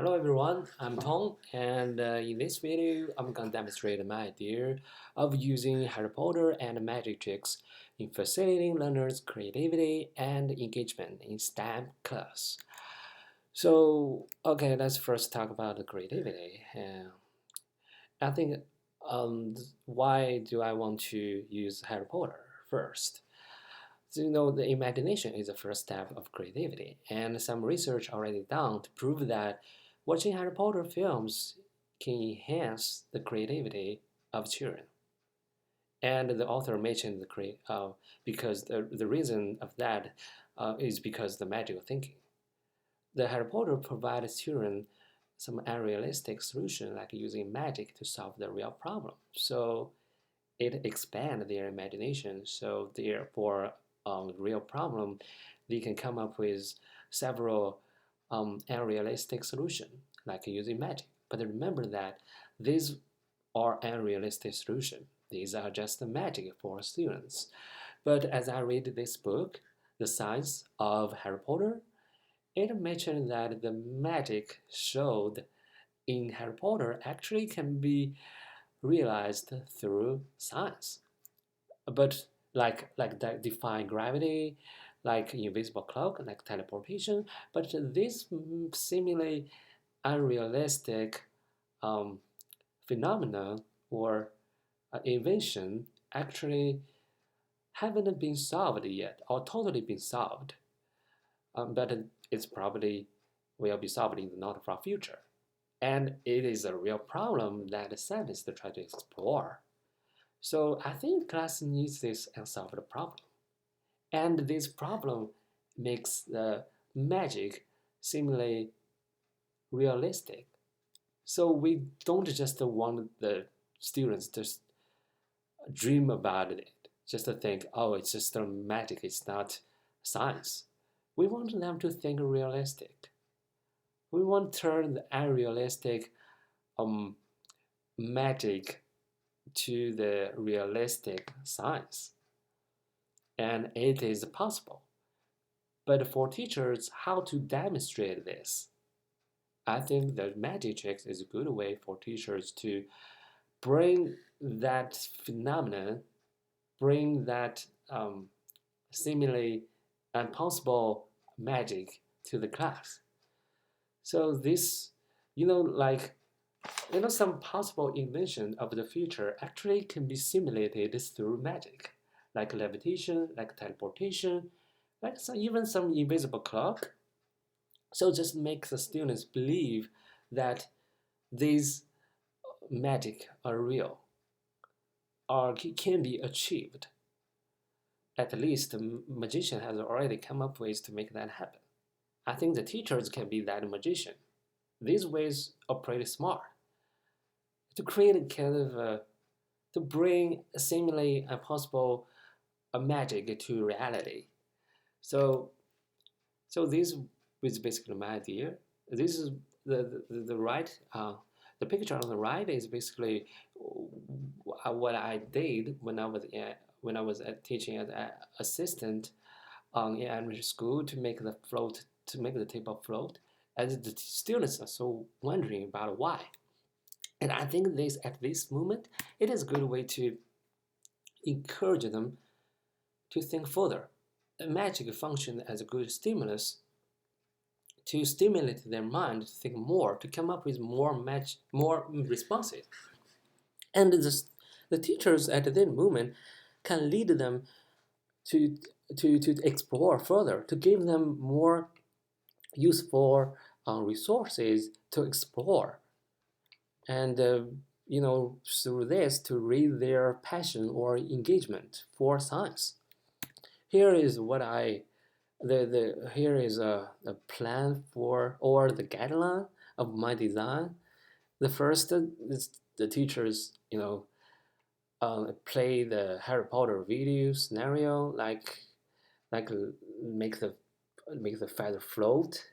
Hello everyone, I'm Tong, and in this video, I'm gonna demonstrate my idea of using Harry Potter and magic tricks in facilitating learners' creativity and engagement in STEM class. Okay, let's first talk about the creativity. I think, why do I want to use Harry Potter first? The imagination is the first step of creativity, and some research already done to prove that watching Harry Potter films can enhance the creativity of children. And the author mentioned because the reason of that is because the magical thinking. The Harry Potter provides children some unrealistic solution like using magic to solve the real problem. So it expands their imagination. So therefore, real problem, they can come up with several unrealistic solution, like using magic. But remember that these are unrealistic solution. These are just the magic for students. But as I read this book, The Science of Harry Potter, it mentioned that the magic showed in Harry Potter actually can be realized through science. But like that defying gravity, like invisible cloak, like teleportation, but this seemingly unrealistic um, phenomena or invention actually haven't been solved yet or totally been solved. But it's probably will be solved in the not far future. And it is a real problem that scientists try to explore. So I think class needs this unsolved problem. And this problem makes the magic seemingly realistic. So we don't just want the students to dream about it, just to think, oh, it's just a magic, it's not science. We want them to think realistic. We want to turn the unrealistic um, magic to the realistic science. And it is possible. But for teachers, how to demonstrate this? I think the magic tricks is a good way for teachers to bring that phenomenon, bring that seemingly impossible magic to the class. So this, like, some possible invention of the future actually can be simulated through magic, like levitation, like teleportation, like even some invisible clock. So just make the students believe that these magic are real or can be achieved. At least the magician has already come up with to make that happen. I think the teachers can be that magician. These ways are pretty smart to create a kind of to bring a seemingly impossible magic to reality. So so this is basically my idea. This is the right the picture on the right is basically what I did when I was teaching as an assistant in elementary school to make the table float, and the students are so wondering about why. And I think this at this moment it is a good way to encourage them to think further. Magic function as a good stimulus to stimulate their mind to think more, to come up with more responses. And the teachers at that moment can lead them to, to explore further, to give them more useful resources to explore. And, through this to read their passion or engagement for science. Here is what I here is a plan for or the guideline of my design. The first is the teachers, play the Harry Potter video scenario, like make the feather float,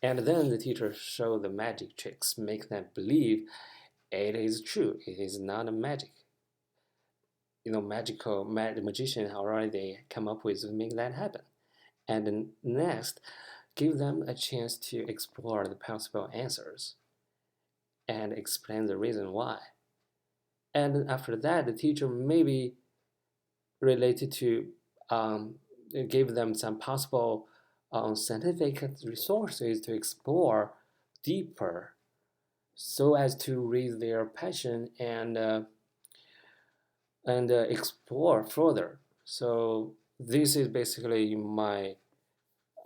and then the teacher show the magic tricks, make them believe it is true. It is not a magic. Magician already come up with to make that happen. And then next, give them a chance to explore the possible answers and explain the reason why. And after that, the teacher maybe related to um, give them some possible scientific resources to explore deeper so as to raise their passion and explore further. So this is basically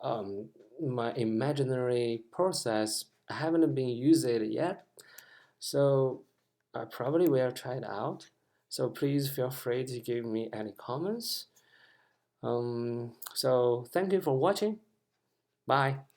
um, my imaginary process. I haven't been using it yet, so I probably will try it out. So please feel free to give me any comments. So thank you for watching. Bye.